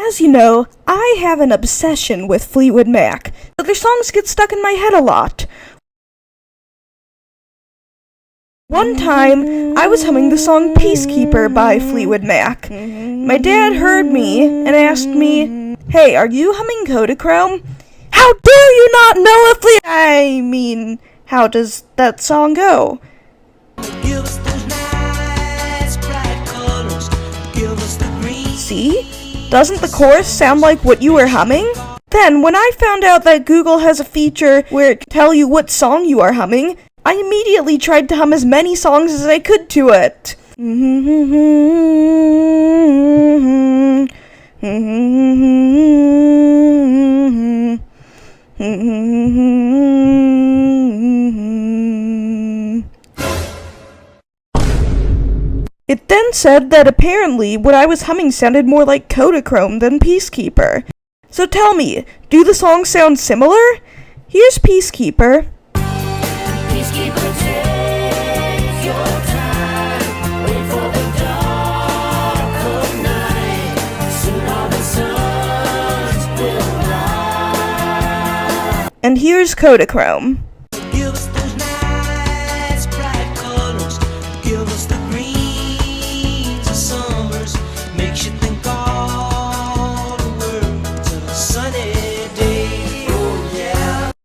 As you know, I have an obsession with Fleetwood Mac, so their songs get stuck in my head a lot. One time, I was humming the song Peacekeeper by Fleetwood Mac. My dad heard me and asked me, "Hey, are you humming Kodachrome?" How dare you not know a I mean, how does that song go? See? Doesn't the chorus sound like what you were humming? Then, when I found out that Google has a feature where it can tell you what song you are humming, I immediately tried to hum as many songs as I could to it. It then said that apparently what I was humming sounded more like Kodachrome than Peacekeeper. So tell me, do the songs sound similar? Here's Peacekeeper. Peacekeeper, take your time. Wait for the dark of night. Soon all the suns will rise. And here's Kodachrome.